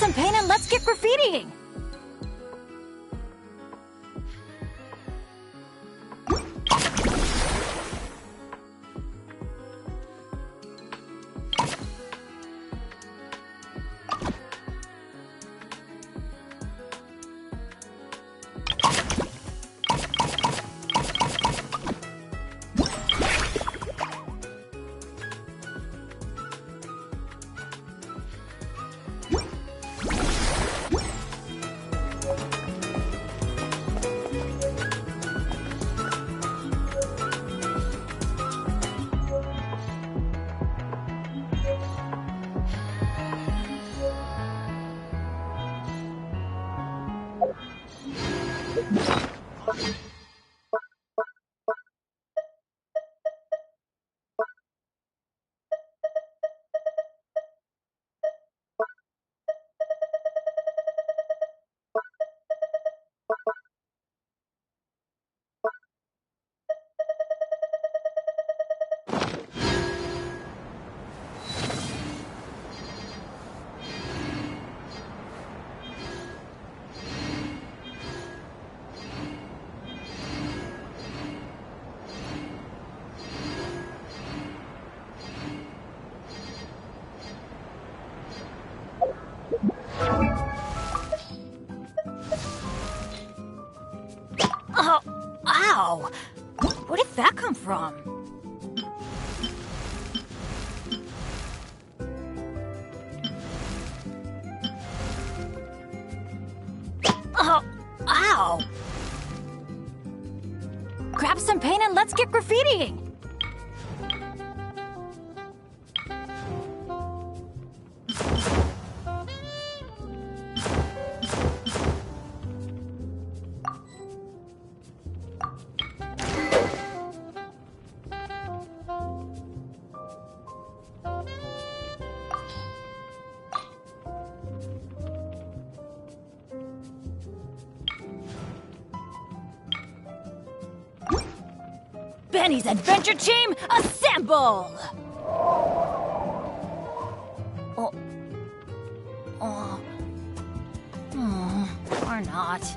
some paint and let's get graffitiing! Oh, ow! Where did that come from? Oh, ow! Grab some paint and let's get graffitiing! Benny's Adventure Team, assemble! Or not.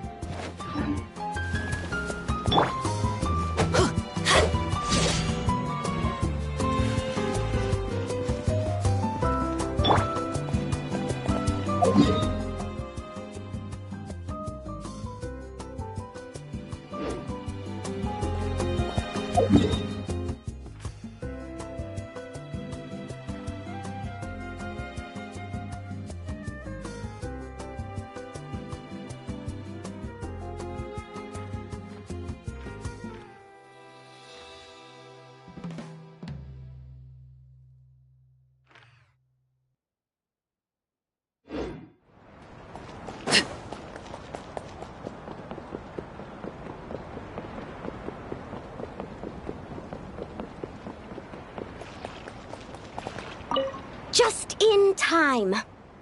Just in time.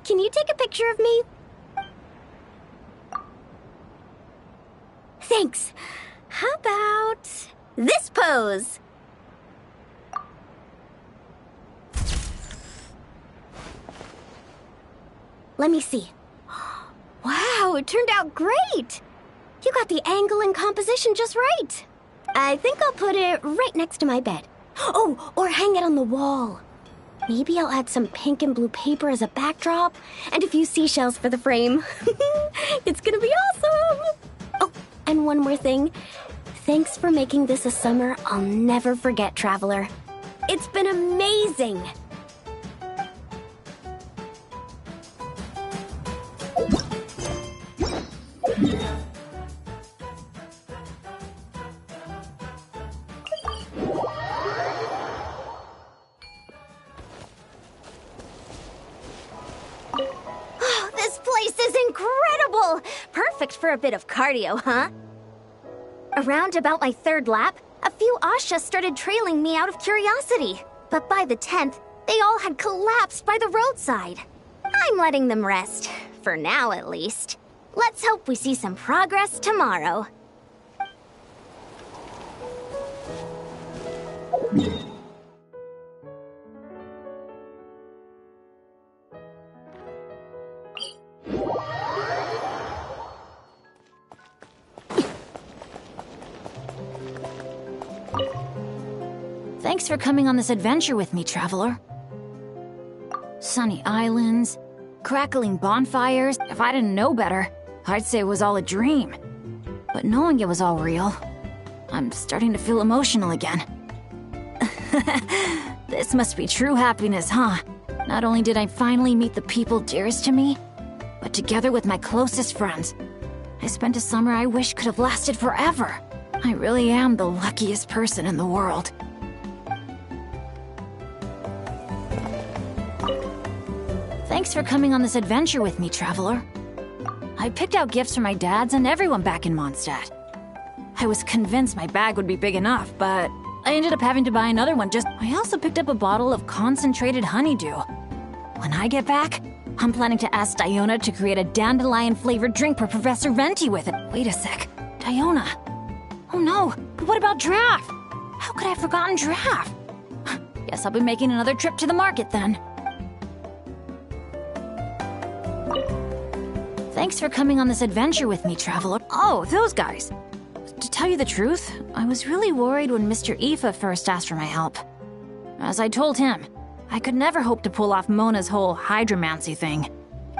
Can you take a picture of me? Thanks. How about this pose? Let me see. Wow, it turned out great! You got the angle and composition just right. I think I'll put it right next to my bed. Oh, or hang it on the wall. Maybe I'll add some pink and blue paper as a backdrop, and a few seashells for the frame. It's gonna be awesome! Oh, and one more thing. Thanks for making this a summer I'll never forget, Traveler. It's been amazing! Perfect for a bit of cardio, huh? Around about my third lap, a few Ashas started trailing me out of curiosity. But by the 10th, they all had collapsed by the roadside. I'm letting them rest, for now at least. Let's hope we see some progress tomorrow. Thanks for coming on this adventure with me, traveler. Sunny islands, crackling bonfires. If I didn't know better, I'd say it was all a dream. But knowing it was all real, I'm starting to feel emotional again. This must be true happiness, huh? Not only did I finally meet the people dearest to me, but together with my closest friends, I spent a summer I wish could have lasted forever. I really am the luckiest person in the world. Thanks for coming on this adventure with me, traveler. I picked out gifts for my dads and everyone back in Mondstadt. I was convinced my bag would be big enough, but I ended up having to buy another one I also picked up a bottle of concentrated honeydew. When I get back, I'm planning to ask Diona to create a dandelion-flavored drink for Professor Venti with it. Wait a sec. Diona. Oh no, but what about Giraffe? How could I have forgotten Giraffe? Guess I'll be making another trip to the market then. Thanks for coming on this adventure with me, traveler. Oh, those guys. To tell you the truth, I was really worried when Mr. Aoife first asked for my help. As I told him, I could never hope to pull off Mona's whole hydromancy thing.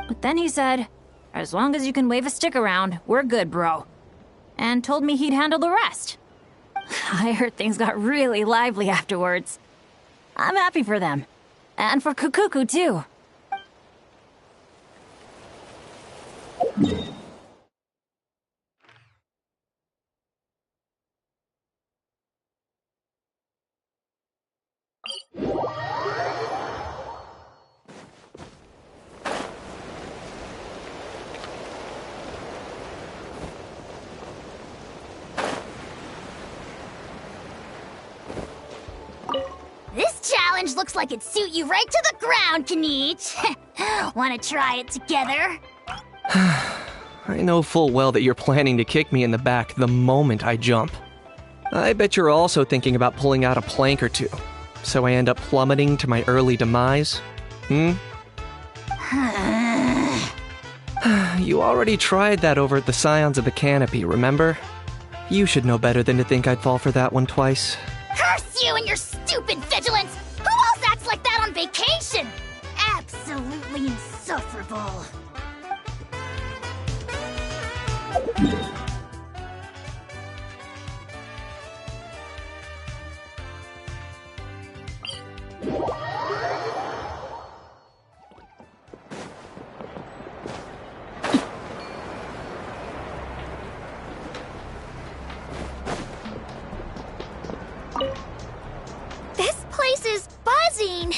But then he said, as long as you can wave a stick around, we're good, bro. And told me he'd handle the rest. I heard things got really lively afterwards. I'm happy for them. And for Kukuku, too. This challenge looks like it'd suit you right to the ground, Kaniche. Wanna try it together? I know full well that you're planning to kick me in the back the moment I jump. I bet you're also thinking about pulling out a plank or two, so I end up plummeting to my early demise? You already tried that over at the Scions of the Canopy, remember? You should know better than to think I'd fall for that one twice. Curse you and your stupid vigilance! Who else acts like that on vacation? Absolutely insufferable. This place is buzzing.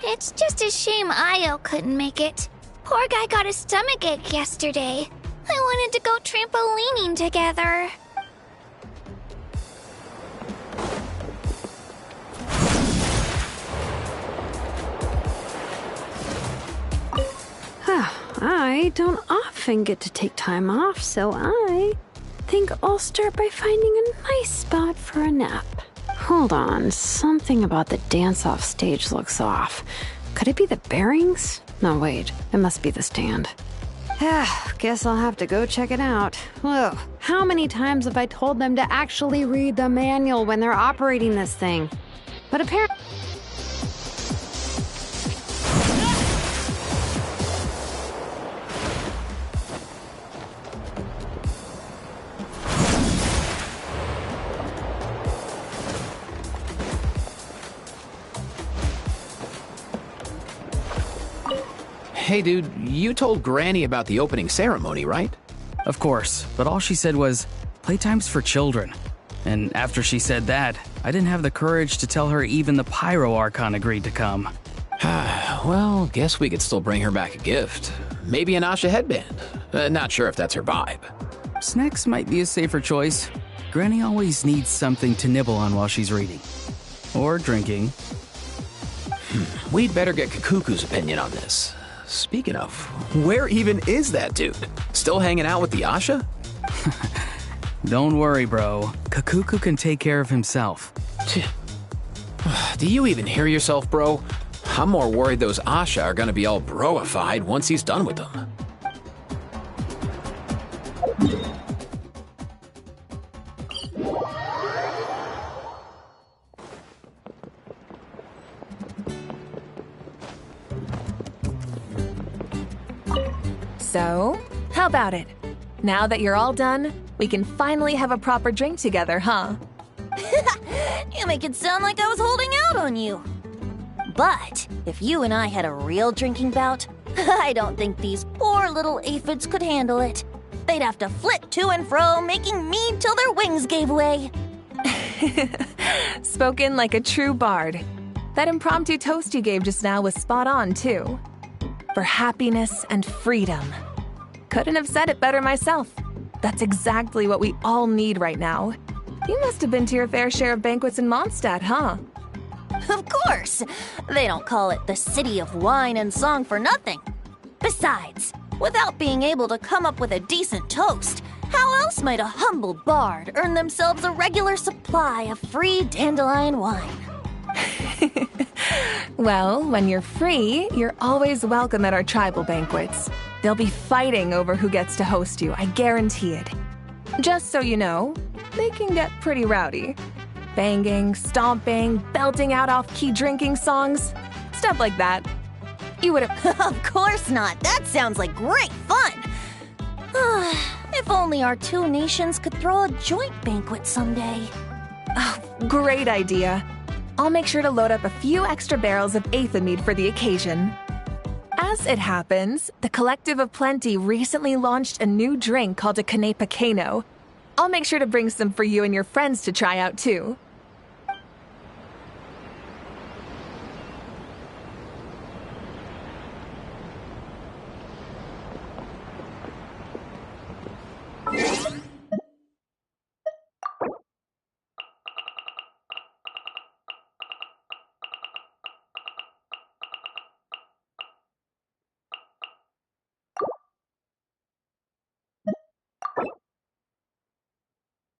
It's just a shame Io couldn't make it. Poor guy got a stomachache yesterday. I wanted to go trampolining together. I don't often get to take time off, so I think I'll start by finding a nice spot for a nap. Hold on, something about the dance-off stage looks off. Could it be the bearings? No, wait, it must be the stand. Guess I'll have to go check it out. Ugh, how many times have I told them to actually read the manual when they're operating this thing? But apparently... Hey dude, you told Granny about the opening ceremony, right? Of course, but all she said was, playtime's for children. And after she said that, I didn't have the courage to tell her even the Pyro Archon agreed to come. Well, guess we could still bring her back a gift. Maybe an Asha headband. Not sure if that's her vibe. Snacks might be a safer choice. Granny always needs something to nibble on while she's reading. Or drinking. We'd better get Kukuku's opinion on this. Speaking of, where even is that dude? Still hanging out with the Asha? Don't worry, bro. Kukuku can take care of himself. Do you even hear yourself, bro? I'm more worried those Asha are gonna be all broified once he's done with them. So, how about it? Now that you're all done, we can finally have a proper drink together, huh? You make it sound like I was holding out on you. But if you and I had a real drinking bout, I don't think these poor little aphids could handle it. They'd have to flit to and fro, making mead till their wings gave way. Spoken like a true bard. That impromptu toast you gave just now was spot on, too. For happiness and freedom. Couldn't have said it better myself. That's exactly what we all need right now. You must have been to your fair share of banquets in Mondstadt, huh? Of course! They don't call it the City of Wine and Song for nothing. Besides, without being able to come up with a decent toast, how else might a humble bard earn themselves a regular supply of free dandelion wine? Well, when you're free, you're always welcome at our tribal banquets. They'll be fighting over who gets to host you, I guarantee it. Just so you know, they can get pretty rowdy. Banging, stomping, belting out off-key drinking songs, stuff like that. You would have... Of course not. That sounds like great fun. If only our two nations could throw a joint banquet someday. Oh, great idea. I'll make sure to load up a few extra barrels of Aether mead for the occasion. As it happens, the Collective of Plenty recently launched a new drink called a Canepa Cano. I'll make sure to bring some for you and your friends to try out too.